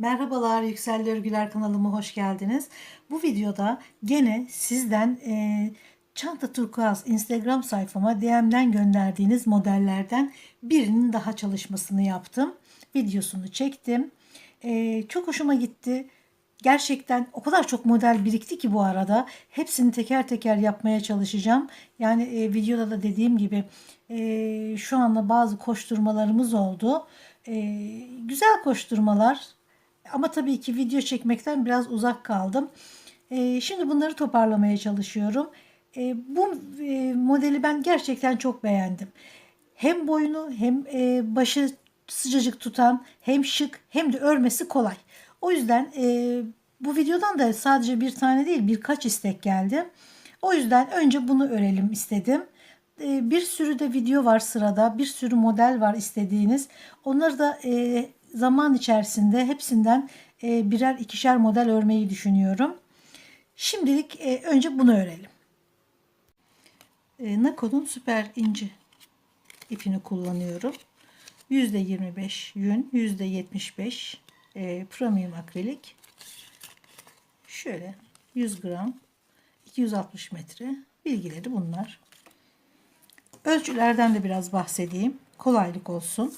Merhabalar, Yükselli Örgüler kanalıma hoş geldiniz. Bu videoda gene sizden Çanta Turkuaz Instagram sayfama DM'den gönderdiğiniz modellerden birinin daha çalışmasını yaptım. Videosunu çektim. Çok hoşuma gitti. Gerçekten o kadar çok model birikti ki bu arada. Hepsini teker teker yapmaya çalışacağım. Yani videoda da dediğim gibi şu anda bazı koşturmalarımız oldu. Güzel koşturmalar. Ama tabii ki video çekmekten biraz uzak kaldım. Şimdi bunları toparlamaya çalışıyorum. Bu modeli ben gerçekten çok beğendim. Hem boyunu hem başı sıcacık tutan, hem şık hem de örmesi kolay. O yüzden bu videodan da sadece bir tane değil birkaç istek geldi. O yüzden önce bunu örelim istedim. Bir sürü de video var sırada. Bir sürü model var istediğiniz. Onları da zaman içerisinde hepsinden birer ikişer model örmeyi düşünüyorum. Şimdilik önce bunu örelim. Nako'nun süper inci ipini kullanıyorum. %25 yün, %75 premium akrilik. Şöyle 100 gram, 260 metre bilgileri bunlar. Ölçülerden de biraz bahsedeyim. Kolaylık olsun.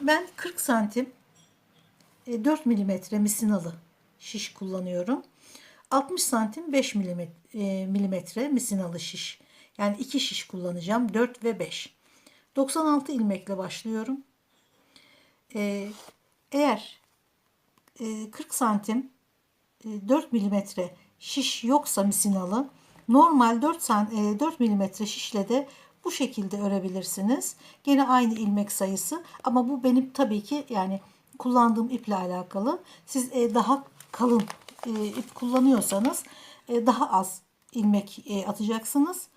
Ben 40 santim 4 milimetre misinalı şiş kullanıyorum. 60 santim 5 milimetre misinalı şiş. Yani 2 şiş kullanacağım. 4 ve 5. 96 ilmekle başlıyorum. Eğer 40 santim 4 milimetre şiş yoksa misinalı, normal 4 milimetre şişle de bu şekilde örebilirsiniz. Gene aynı ilmek sayısı ama bu benim tabii ki yani kullandığım iple alakalı. Siz daha kalın ip kullanıyorsanız daha az ilmek atacaksınız.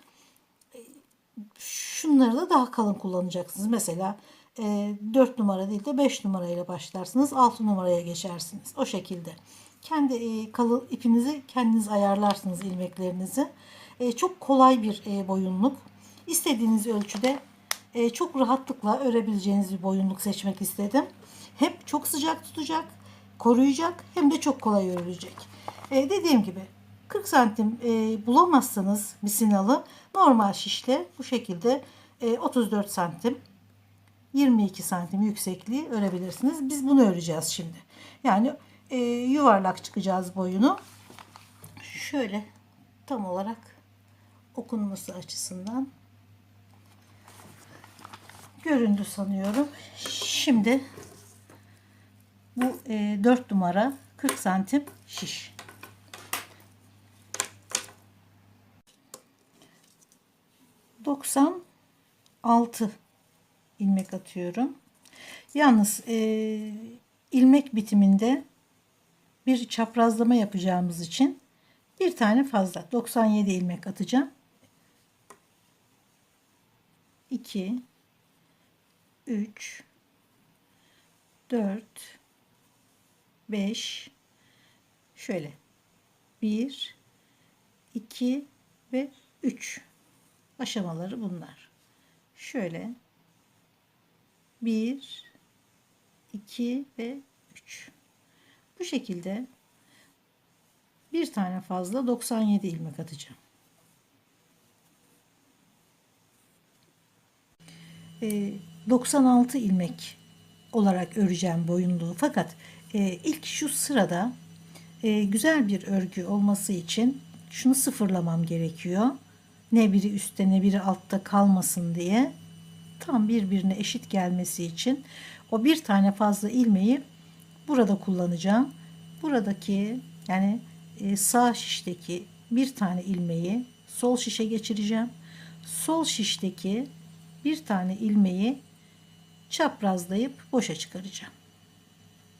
Şunları da daha kalın kullanacaksınız. Mesela 4 numara değil de 5 numarayla başlarsınız. 6 numaraya geçersiniz. O şekilde. Kendi kalın ipinizi kendiniz ayarlarsınız ilmeklerinizi. Çok kolay bir boyunluk. İstediğiniz ölçüde çok rahatlıkla örebileceğiniz bir boyunluk seçmek istedim. Hem çok sıcak tutacak, koruyacak hem de çok kolay örülecek. Dediğim gibi 40 santim bulamazsanız misinalı normal şişle bu şekilde 34 santim 22 santim yüksekliği örebilirsiniz. Biz bunu öreceğiz şimdi. Yani yuvarlak çıkacağız boyunu. Şöyle tam olarak okunması açısından göründü sanıyorum. Şimdi bu 4 numara 40 santim şiş. ...96 ilmek atıyorum. Yalnız ilmek bitiminde bir çaprazlama yapacağımız için bir tane fazla 97 ilmek atacağım. 2 3 4 5 şöyle 1 2 ve 3 aşamaları bunlar. Şöyle 1 2 ve 3 bu şekilde bir tane fazla 97 ilmek atacağım. 96 ilmek olarak öreceğim boyunluğu. Fakat ilk şu sırada güzel bir örgü olması için şunu sıfırlamam gerekiyor. Ne biri üstte ne biri altta kalmasın diye. Tam birbirine eşit gelmesi için o bir tane fazla ilmeği burada kullanacağım. Buradaki yani sağ şişteki bir tane ilmeği sol şişe geçireceğim. Sol şişteki bir tane ilmeği çaprazlayıp boşa çıkaracağım.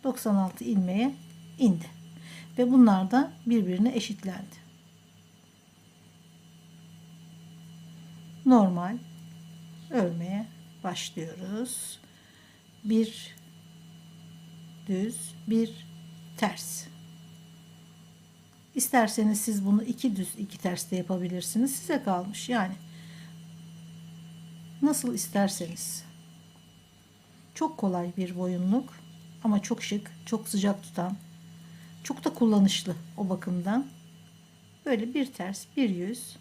96 ilmeğe indi. Ve bunlar da birbirine eşitlendi. Normal örmeye başlıyoruz. Bir düz, bir ters. İsterseniz siz bunu 2 düz, 2 ters de yapabilirsiniz. Size kalmış yani. Nasıl isterseniz. Çok kolay bir boyunluk ama çok şık, çok sıcak tutan, çok da kullanışlı o bakımdan. Böyle bir ters bir yüz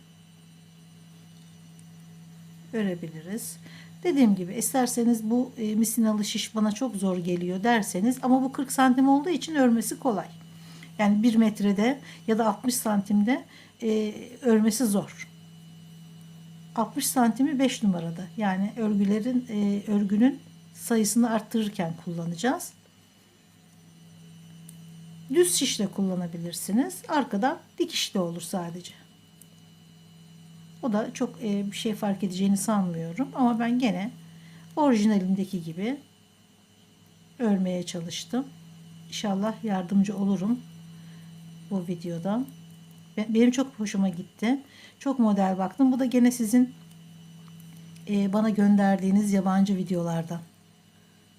örebiliriz. Dediğim gibi isterseniz bu misinalı şiş bana çok zor geliyor derseniz, ama bu 40 santim olduğu için örmesi kolay. Yani 1 metrede ya da 60 santimde örmesi zor. 60 santimi 5 numarada, yani örgünün sayısını arttırırken kullanacağız. Düz şişle kullanabilirsiniz. Arkadan dikiş de olur sadece. O da çok bir şey fark edeceğini sanmıyorum. Ama ben gene orijinalindeki gibi örmeye çalıştım. İnşallah yardımcı olurum bu videoda. Benim çok hoşuma gitti. Çok model baktım. Bu da gene sizin bana gönderdiğiniz yabancı videolardan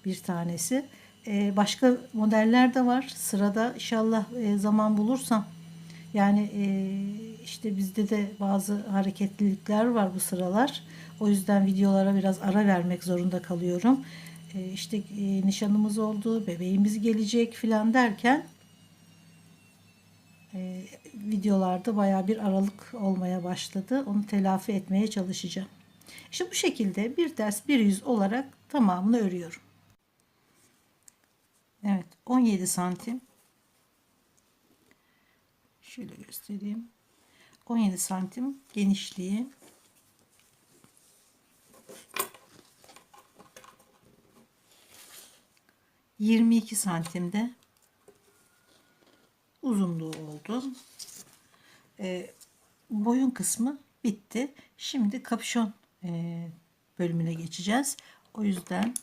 bir tanesi. Başka modeller de var. Sırada inşallah zaman bulursam. Yani işte bizde de bazı hareketlilikler var bu sıralar. O yüzden videolara biraz ara vermek zorunda kalıyorum. İşte nişanımız oldu, bebeğimiz gelecek filan derken videolarda baya bir aralık olmaya başladı. Onu telafi etmeye çalışacağım. İşte bu şekilde bir ters bir yüz olarak tamamını örüyorum. Evet, 17 santim. Şöyle göstereyim. 17 santim genişliği. 22 santimde uzunluğu oldu. Boyun kısmı bitti. Şimdi kapüşon bölümüne geçeceğiz. O yüzden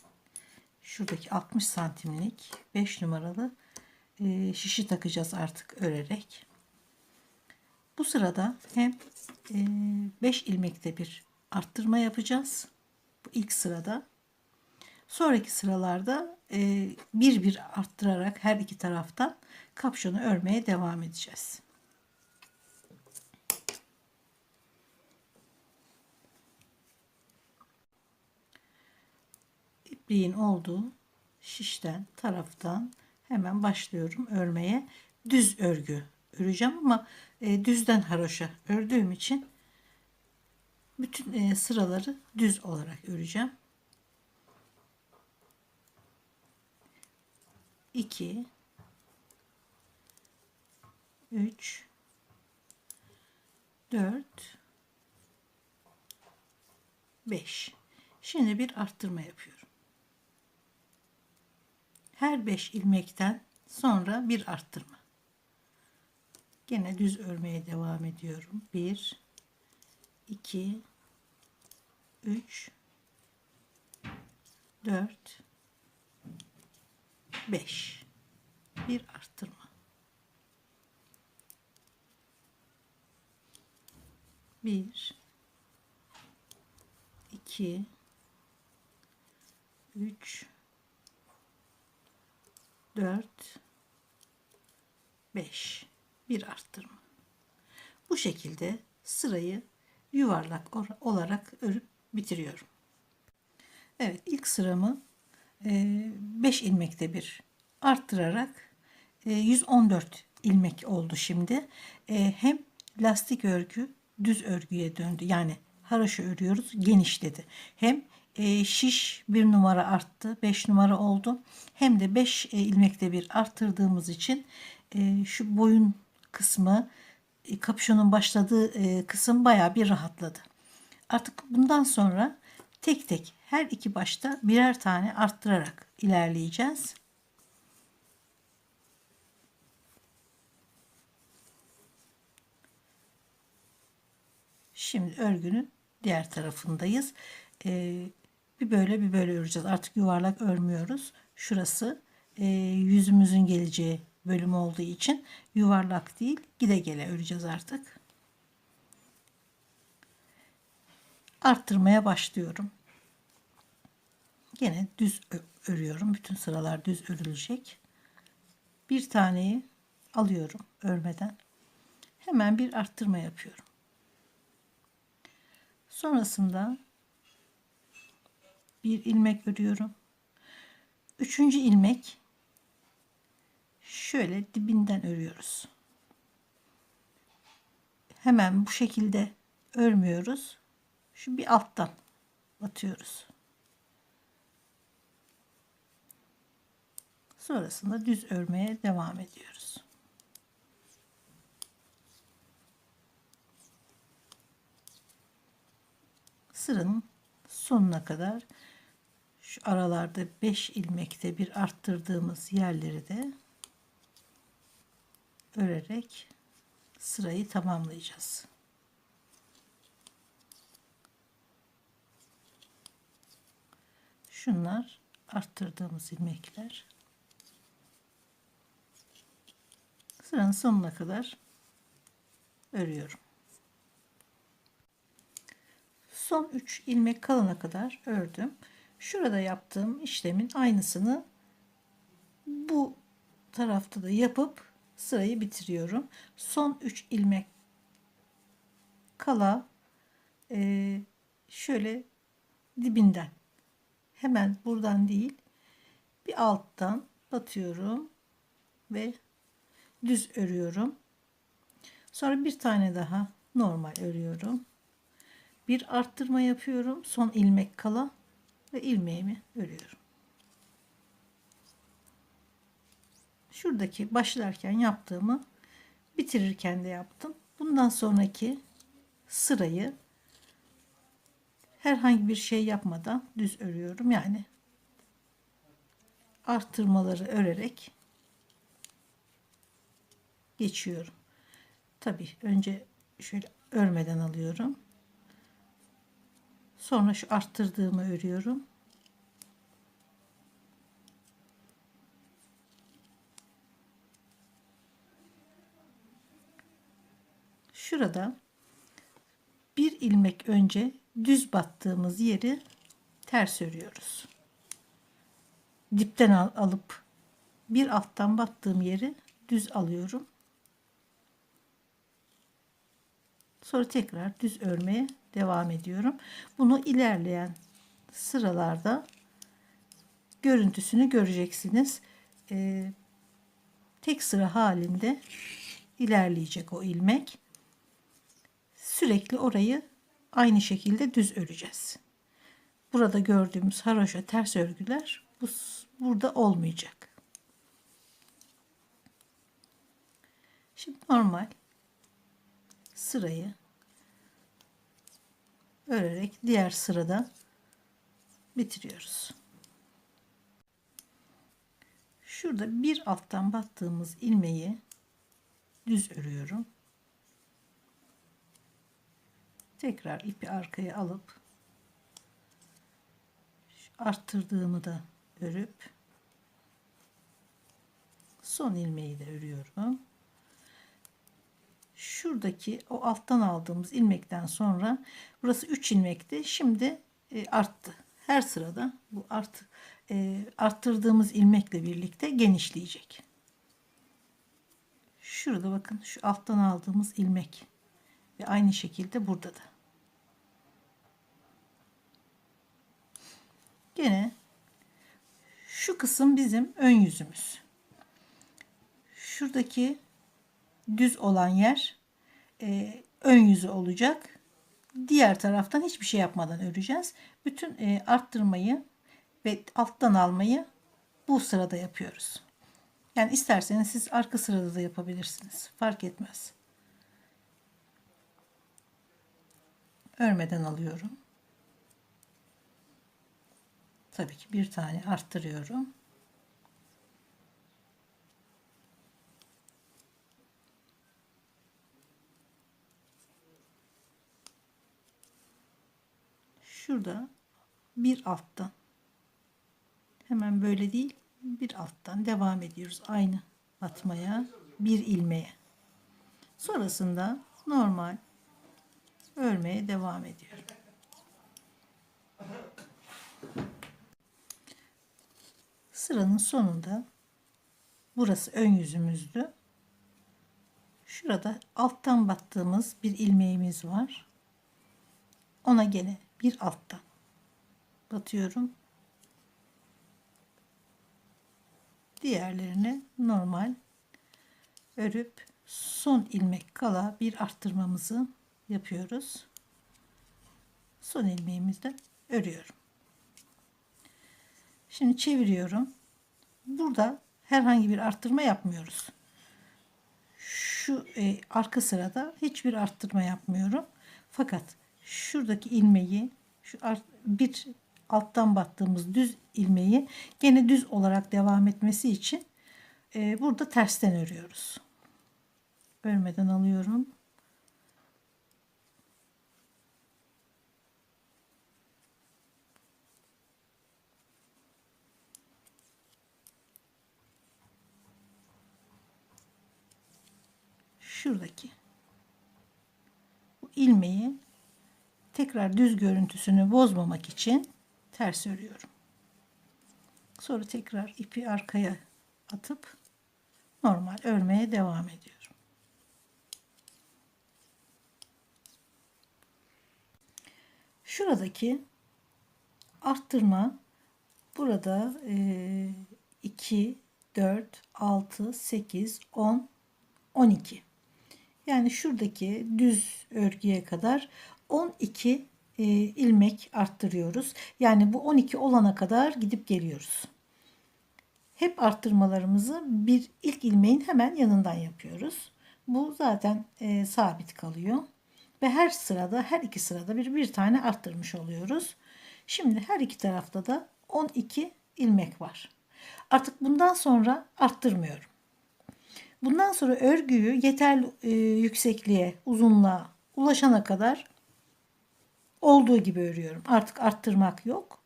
şuradaki 60 santimlik 5 numaralı şişi takacağız artık örerek. Bu sırada hem 5 ilmekte bir arttırma yapacağız. Bu ilk sırada. Sonraki sıralarda bir bir arttırarak her iki taraftan kapşonu örmeye devam edeceğiz. İpliğin olduğu şişten taraftan hemen başlıyorum örmeye. Düz örgü öreceğim ama düzden haroşa ördüğüm için bütün sıraları düz olarak öreceğim. 2 3 4 5. Şimdi bir arttırma yapıyorum. Her 5 ilmekten sonra bir arttırma. Gene düz örmeye devam ediyorum. 1 2 3 4 5. Bir arttırma. 1 2 3 4 5. Bir arttırma. Bu şekilde sırayı yuvarlak olarak örüp bitiriyorum. Evet, ilk sıramı 5 ilmekte bir arttırarak 114 ilmek oldu şimdi. Hem lastik örgü düz örgüye döndü. Yani haroşa örüyoruz, genişledi. Hem şiş 1 numara arttı, 5 numara oldu. Hem de 5 ilmekte bir arttırdığımız için şu boyun kısmı, kapüşonun başladığı kısım bayağı bir rahatladı. Artık bundan sonra tek tek her iki başta birer tane arttırarak ilerleyeceğiz. Şimdi örgünün diğer tarafındayız. Bir böyle bir böyle öreceğiz. Artık yuvarlak örmüyoruz. Şurası yüzümüzün geleceği bölüm olduğu için yuvarlak değil, gide gele öreceğiz artık. Arttırmaya başlıyorum. Gene düz örüyorum. Bütün sıralar düz örülecek. Bir taneyi alıyorum örmeden. Hemen bir arttırma yapıyorum. Sonrasında bir ilmek örüyorum. Üçüncü ilmek şöyle dibinden örüyoruz. Hemen bu şekilde örmüyoruz. Şu bir alttan batıyoruz. Sonrasında düz örmeye devam ediyoruz. Sıranın sonuna kadar şu aralarda 5 ilmekte bir arttırdığımız yerleri de örerek sırayı tamamlayacağız. Şunlar arttırdığımız ilmekler. Sıranın sonuna kadar örüyorum. Son 3 ilmek kalana kadar ördüm. Şurada yaptığım işlemin aynısını bu tarafta da yapıp sırayı bitiriyorum. Son 3 ilmek kala şöyle dibinden, hemen buradan değil, bir alttan batıyorum ve düz örüyorum. Sonra bir tane daha normal örüyorum. Bir arttırma yapıyorum. Son ilmek kala ve ilmeğimi örüyorum. Şuradaki başlarken yaptığımı bitirirken de yaptım. Bundan sonraki sırayı herhangi bir şey yapmadan düz örüyorum. Yani arttırmaları örerek geçiyorum. Tabii önce şöyle örmeden alıyorum. Sonra şu arttırdığımı örüyorum. Şurada bir ilmek önce düz battığımız yeri ters örüyoruz. Dipten alıp bir alttan battığım yeri düz alıyorum. Sonra tekrar düz örmeye devam ediyorum. Bunu ilerleyen sıralarda görüntüsünü göreceksiniz. Tek sıra halinde ilerleyecek o ilmek. Sürekli orayı aynı şekilde düz öreceğiz. Burada gördüğümüz haroşa ters örgüler burada olmayacak. Şimdi normal sırayı örerek diğer sırada bitiriyoruz. Şurada bir alttan battığımız ilmeği düz örüyorum. Tekrar ipi arkaya alıp arttırdığımı da örüp son ilmeği de örüyorum. Şuradaki o alttan aldığımız ilmekten sonra burası 3 ilmekti. Şimdi arttı. Her sırada bu arttırdığımız ilmekle birlikte genişleyecek. Şurada bakın şu alttan aldığımız ilmek ve aynı şekilde burada da. Gene şu kısım bizim ön yüzümüz. Şuradaki düz olan yer ön yüzü olacak. Diğer taraftan hiçbir şey yapmadan öreceğiz. Bütün arttırmayı ve alttan almayı bu sırada yapıyoruz. Yani isterseniz siz arka sırada da yapabilirsiniz. Fark etmez. Örmeden alıyorum. Tabii ki bir tane arttırıyorum. Şurada bir alttan, hemen böyle değil, bir alttan devam ediyoruz aynı batmaya, bir ilmeğe. Sonrasında normal örmeye devam ediyorum. Sıranın sonunda burası ön yüzümüzdü. Şurada alttan battığımız bir ilmeğimiz var. Ona gene bir alttan batıyorum. Diğerlerini normal örüp son ilmek kala bir arttırmamızı yapıyoruz. Son ilmeğimizde örüyorum. Şimdi çeviriyorum. Burada herhangi bir arttırma yapmıyoruz. Şu arka sırada hiçbir arttırma yapmıyorum. Fakat şuradaki ilmeği bir alttan battığımız düz ilmeği gene düz olarak devam etmesi için burada tersten örüyoruz. Örmeden alıyorum. Şuradaki bu ilmeği tekrar düz görüntüsünü bozmamak için ters örüyorum. Sonra tekrar ipi arkaya atıp normal örmeye devam ediyorum. Şuradaki arttırma burada 2, 4, 6, 8, 10, 12. Yani şuradaki düz örgüye kadar 12 ilmek arttırıyoruz. Yani bu 12 olana kadar gidip geliyoruz. Hep arttırmalarımızı ilk ilmeğin hemen yanından yapıyoruz. Bu zaten sabit kalıyor. Ve her iki sırada bir tane arttırmış oluyoruz. Şimdi her iki tarafta da 12 ilmek var. Artık bundan sonra arttırmıyorum. Bundan sonra örgüyü yeterli yüksekliğe, uzunluğa ulaşana kadar olduğu gibi örüyorum. Artık arttırmak yok.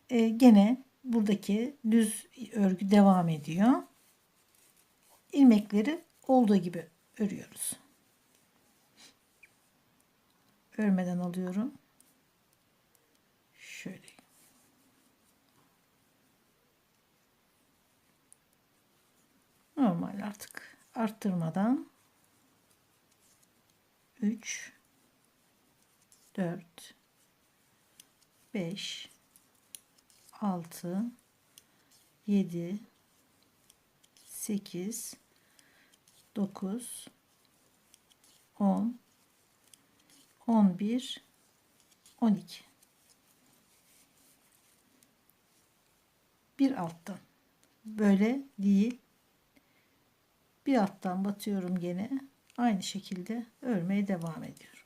Gene buradaki düz örgü devam ediyor. İlmekleri olduğu gibi örüyoruz. Örmeden alıyorum. Şöyle. Normal artık arttırmadan 3, 4, 5, 6, 7, 8, 9, 10, 11, 12. Bir alttan. Böyle değil. Bir alttan batıyorum gene. Aynı şekilde örmeye devam ediyorum.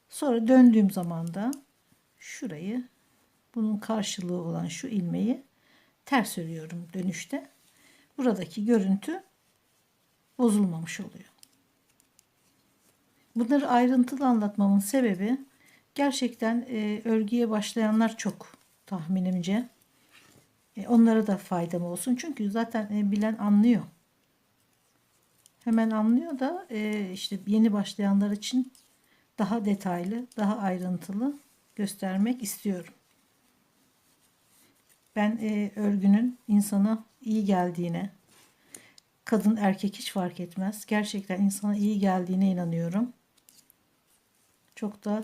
Sonra döndüğüm zaman da şurayı, bunun karşılığı olan şu ilmeği ters örüyorum dönüşte. Buradaki görüntü bozulmamış oluyor. Bunları ayrıntılı anlatmamın sebebi gerçekten örgüye başlayanlar çok, tahminimce. Onlara da faydam olsun. Çünkü zaten bilen anlıyor. Hemen anlıyor da işte yeni başlayanlar için daha detaylı, daha ayrıntılı göstermek istiyorum. Ben örgünün insana iyi geldiğine, kadın erkek hiç fark etmez, gerçekten insana iyi geldiğine inanıyorum. Çok da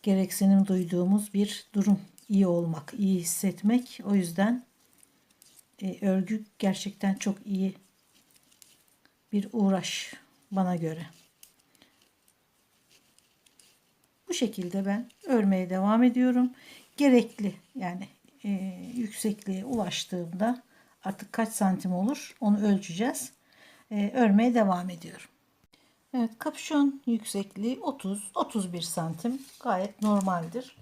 gereksinim duyduğumuz bir durum. İyi olmak, iyi hissetmek. O yüzden örgü gerçekten çok iyi bir uğraş bana göre. Bu şekilde ben örmeye devam ediyorum. Gerekli yani yüksekliğe ulaştığımda artık kaç santim olur onu ölçeceğiz. Örmeye devam ediyorum. Evet, kapüşon yüksekliği 30-31 santim, gayet normaldir.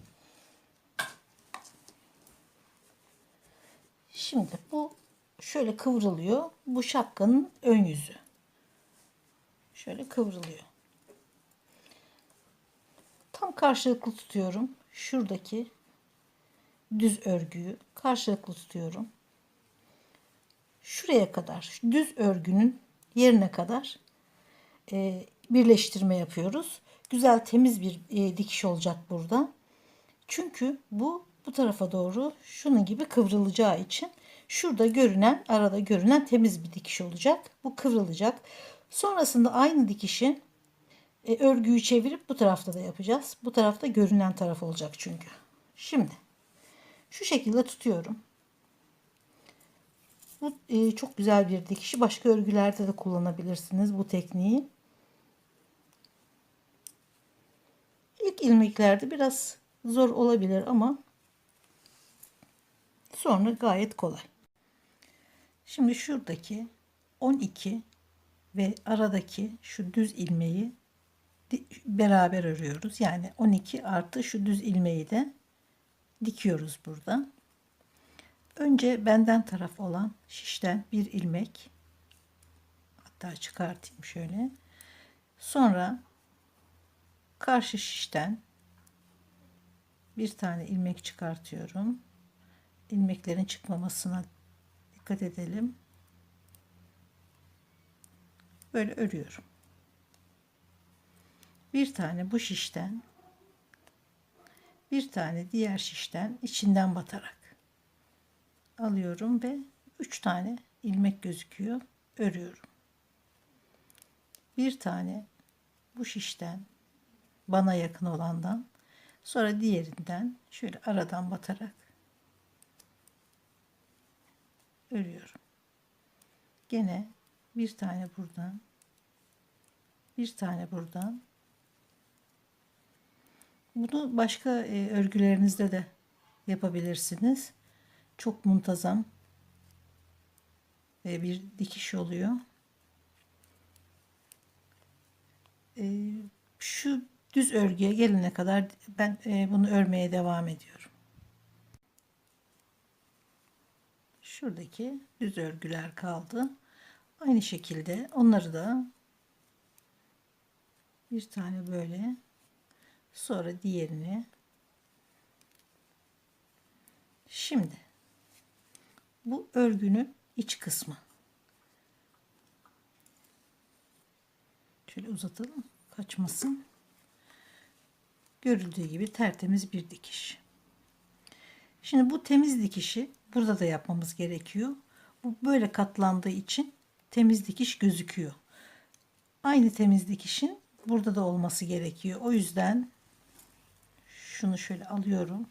Şimdi bu şöyle kıvrılıyor. Bu şapkanın ön yüzü. Şöyle kıvrılıyor. Tam karşılıklı tutuyorum. Şuradaki düz örgüyü karşılıklı tutuyorum. Şuraya kadar, düz örgünün yerine kadar birleştirme yapıyoruz. Güzel temiz bir dikiş olacak burada. Çünkü bu tarafa doğru şunun gibi kıvrılacağı için şurada görünen, arada görünen temiz bir dikiş olacak. Bu kıvrılacak. Sonrasında aynı dikişi örgüyü çevirip bu tarafta da yapacağız. Bu tarafta görünen taraf olacak çünkü. Şimdi Şu şekilde tutuyorum. Bu çok güzel bir dikişi. Başka örgülerde de kullanabilirsiniz bu tekniği. İlk ilmeklerde biraz zor olabilir ama sonra gayet kolay. Şimdi şuradaki 12 ve aradaki şu düz ilmeği beraber örüyoruz. Yani 12 artı şu düz ilmeği de dikiyoruz burada. Önce benden taraf olan şişten bir ilmek, hatta çıkartayım şöyle. Sonra karşı şişten bir tane ilmek çıkartıyorum. İlmeklerin çıkmamasına dikkat edelim. Böyle örüyorum. Bir tane bu şişten, bir tane diğer şişten içinden batarak alıyorum ve 3 tane ilmek gözüküyor. Örüyorum. Bir tane bu şişten, bana yakın olandan, sonra diğerinden şöyle aradan batarak örüyorum. Gene bir tane buradan, bir tane buradan. Bunu başka örgülerinizde de yapabilirsiniz. Çok muntazam bir dikiş oluyor. Şu düz örgüye gelene kadar ben bunu örmeye devam ediyorum. Şuradaki düz örgüler kaldı. Aynı şekilde onları da bir tane böyle, sonra diğerini. Şimdi bu örgünün iç kısmı. Şöyle uzatalım, kaçmasın. Görüldüğü gibi tertemiz bir dikiş. Şimdi bu temiz dikişi burada da yapmamız gerekiyor. Bu böyle katlandığı için temiz dikiş gözüküyor. Aynı temiz dikişin burada da olması gerekiyor. O yüzden şunu şöyle alıyorum.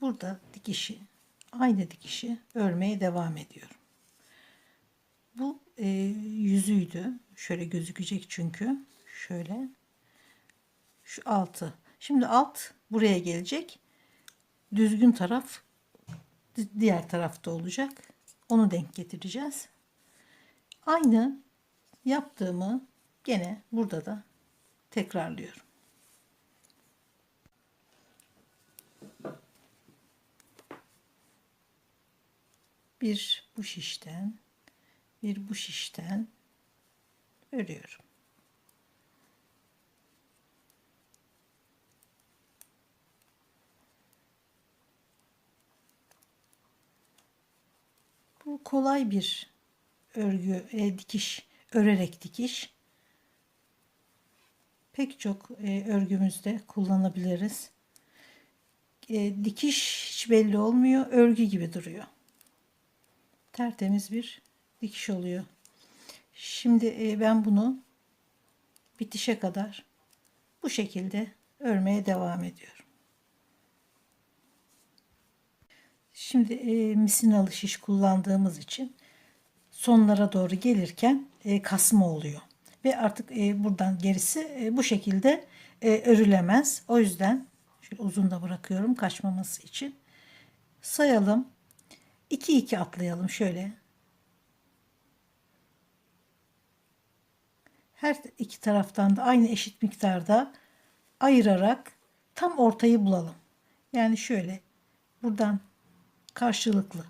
Burada dikişi, aynı dikişi örmeye devam ediyorum. Bu yüzüydü. Şöyle gözükecek çünkü. Şöyle. Şu altı. Şimdi alt buraya gelecek. Düzgün taraf diğer tarafta olacak. Onu denk getireceğiz. Aynı yaptığımı gene burada da tekrarlıyorum. Bir bu şişten, bir bu şişten örüyorum. Bu kolay bir örgü, dikiş, örerek dikiş. Pek çok örgümüzde kullanabiliriz. Dikiş hiç belli olmuyor, örgü gibi duruyor. Tertemiz bir dikiş oluyor. Şimdi ben bunu bitişe kadar bu şekilde örmeye devam ediyorum. Şimdi misinalı şiş kullandığımız için sonlara doğru gelirken kasma oluyor. Ve artık buradan gerisi bu şekilde örülemez. O yüzden şöyle uzun da bırakıyorum kaçmaması için. Sayalım. 2-2 atlayalım şöyle. Her iki taraftan da aynı eşit miktarda ayırarak tam ortayı bulalım. Yani şöyle buradan karşılıklı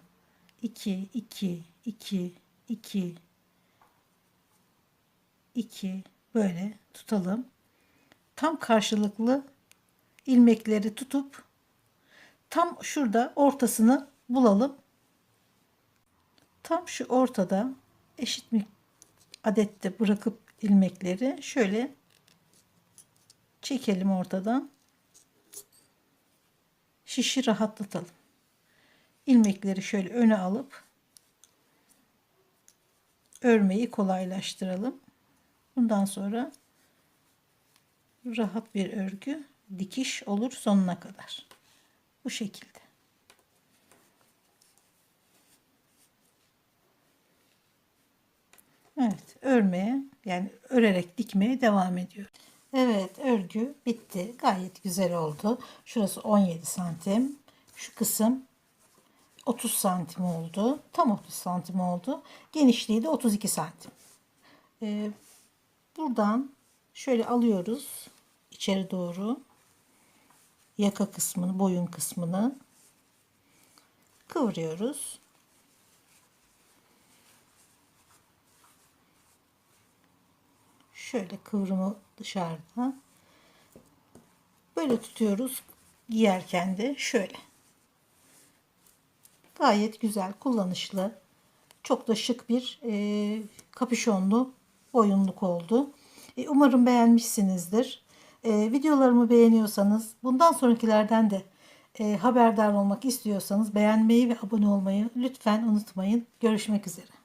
2 2 2 2 2 böyle tutalım. Tam karşılıklı ilmekleri tutup tam şurada ortasını bulalım. Tam şu ortada eşit bir adette bırakıp ilmekleri şöyle çekelim ortadan. Şişi rahatlatalım. İlmekleri şöyle öne alıp örmeyi kolaylaştıralım. Bundan sonra rahat bir örgü, dikiş olur sonuna kadar. Bu şekilde. Evet, örmeye yani örerek dikmeye devam ediyor. Evet, örgü bitti. Gayet güzel oldu. Şurası 17 santim. Şu kısım 30 santim oldu. Tam 30 santim oldu. Genişliği de 32 santim. Ee, Buradan şöyle alıyoruz içeri doğru. Yaka kısmını, boyun kısmını kıvırıyoruz. Şöyle kıvrımı dışarıda. Böyle tutuyoruz. Giyerken de şöyle. Gayet güzel, kullanışlı. Çok da şık bir kapüşonlu boyunluk oldu. Umarım beğenmişsinizdir. Videolarımı beğeniyorsanız, bundan sonrakilerden de haberdar olmak istiyorsanız beğenmeyi ve abone olmayı lütfen unutmayın. Görüşmek üzere.